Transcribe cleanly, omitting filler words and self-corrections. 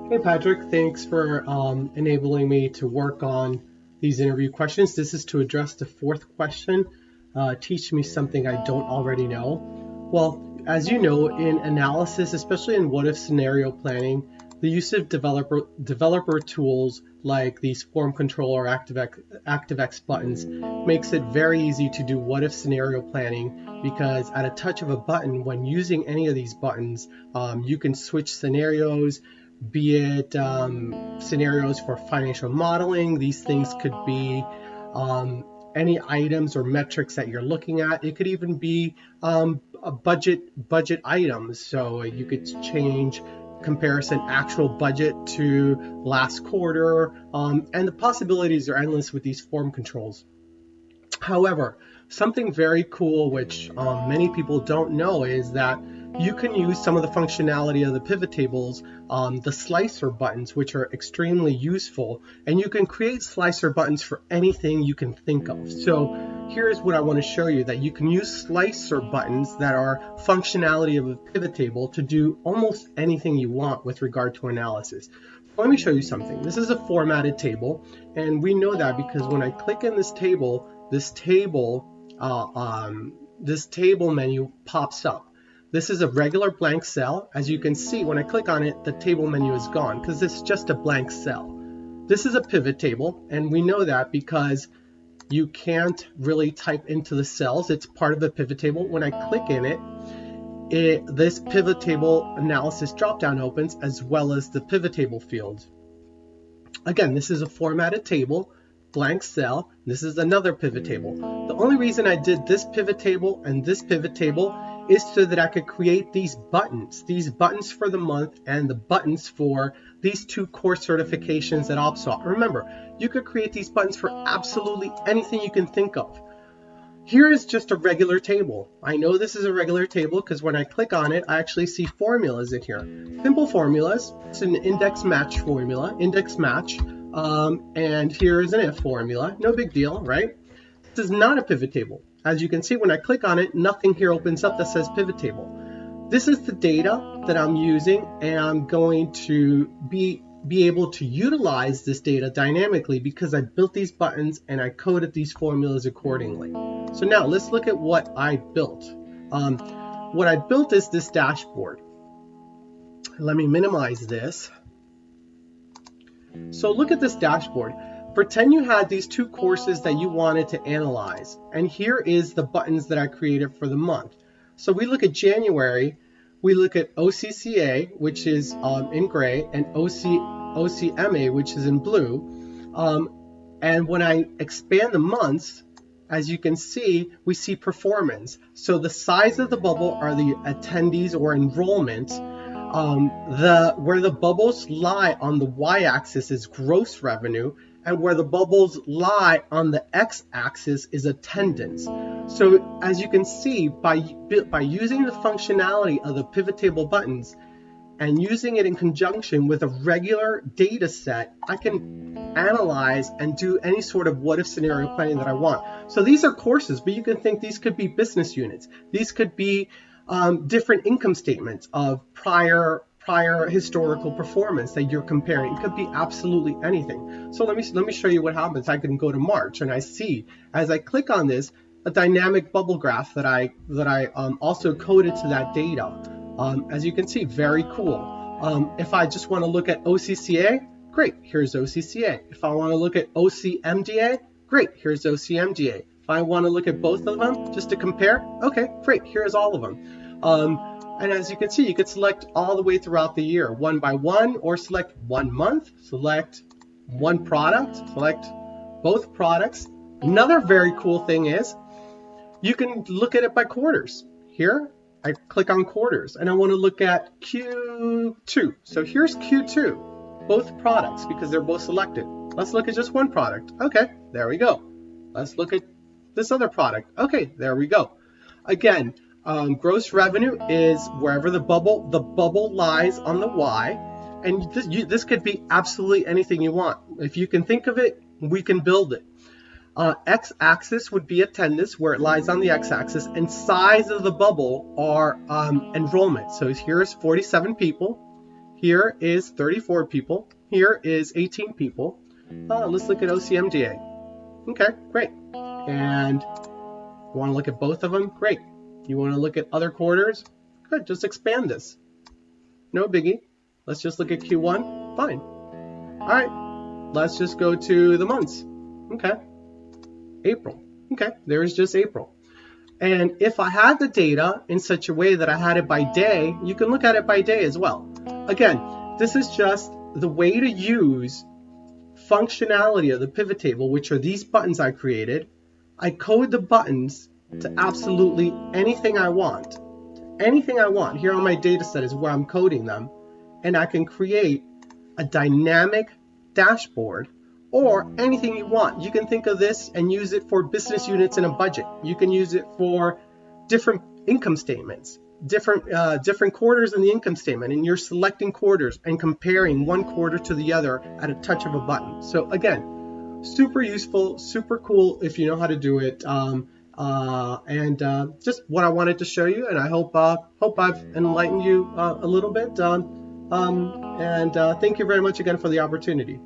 Hey Patrick, thanks for enabling me to work on these interview questions. This is to address the fourth question. Teach me something I don't already know. Well, as you know, in analysis, especially in what if scenario planning, the use of developer tools like these form control or ActiveX buttons makes it very easy to do what if scenario planning because at a touch of a button, when using any of these buttons, you can switch scenarios, be it scenarios for financial modeling. These things could be any items or metrics that you're looking at. It could even be a budget items. So you could change comparison actual budget to last quarter, and the possibilities are endless with these form controls. However, something very cool, which many people don't know, is that you can use some of the functionality of the pivot tables, the slicer buttons, which are extremely useful, and you can create slicer buttons for anything you can think of. So here's what I want to show you, that you can use slicer buttons that are functionality of a pivot table to do almost anything you want with regard to analysis. Let me show you something. This is a formatted table, and we know that because when I click in this table menu pops up. This is a regular blank cell. As you can see, when I click on it, the table menu is gone because it's just a blank cell. This is a pivot table, and we know that because you can't really type into the cells. It's part of the pivot table. When I click in it, this pivot table analysis dropdown opens, as well as the pivot table fields. Again, this is a formatted table, blank cell. This is another pivot table. The only reason I did this pivot table and this pivot table is so that I could create these buttons for the month and the buttons for these two course certifications at OPSWAT. Remember, you could create these buttons for absolutely anything you can think of. Here is just a regular table. I know this is a regular table because when I click on it, I actually see formulas in here. Simple formulas. It's an index match formula, index match. And here is an if formula. No big deal, right? This is not a pivot table. As you can see, when I click on it, nothing here opens up that says pivot table. This is the data that I'm using, and I'm going to be able to utilize this data dynamically because I built these buttons and I coded these formulas accordingly. So now let's look at what I built. What I built is this dashboard. Let me minimize this. So look at this dashboard. Pretend you had these two courses that you wanted to analyze, and here is the buttons that I created for the month. So we look at January, we look at OCCA, which is in gray, and OCMA, which is in blue. And when I expand the months, as you can see, we see performance. So the size of the bubble are the attendees or enrollment. Where the bubbles lie on the y-axis is gross revenue, and where the bubbles lie on the x-axis is attendance. So as you can see, by using the functionality of the pivot table buttons and using it in conjunction with a regular data set, I can analyze and do any sort of what if scenario planning that I want. So these are courses, but you can think these could be business units. These could be different income statements of prior historical performance that you're comparing. It could be absolutely anything. So let me show you what happens. I can go to March, and I see, as I click on this, a dynamic bubble graph that I also coded to that data. As you can see, very cool. If I just want to look at OCCA, great, here's OCCA. If I want to look at OCMDA, great, here's OCMDA. If I want to look at both of them just to compare, okay, great, here's all of them. And as you can see, you could select all the way throughout the year, one by one, or select 1 month, select one product, select both products. Another very cool thing is you can look at it by quarters. Here, I click on quarters, and I want to look at Q2. So here's Q2, both products, because they're both selected. Let's look at just one product. Okay, there we go. Let's look at this other product. Okay, there we go. Again, gross revenue is wherever the bubble lies on the Y, and this could be absolutely anything you want. If you can think of it, we can build it. X-axis would be attendance, where it lies on the x-axis, and size of the bubble are enrollment. So here's 47 people. Here is 34 people. Here is 18 people. Let's look at OCMDA. Okay, great. And you want to look at both of them? Great. You want to look at other quarters? Good, just expand this. No biggie. Let's just look at Q1. Fine. All right, let's just go to the months. Okay. April. Okay, there's just April. And if I had the data in such a way that I had it by day, you can look at it by day as well. Again, this is just the way to use functionality of the pivot table, which are these buttons I created. I code the buttons to absolutely anything I want. Anything I want. Here on my data set is where I'm coding them. And I can create a dynamic dashboard or anything you want. You can think of this and use it for business units in a budget. You can use it for different income statements, different quarters in the income statement, and you're selecting quarters and comparing one quarter to the other at a touch of a button. So again, super useful, super cool if you know how to do it. Just what I wanted to show you, and I hope I've enlightened you a little bit. Thank you very much again for the opportunity.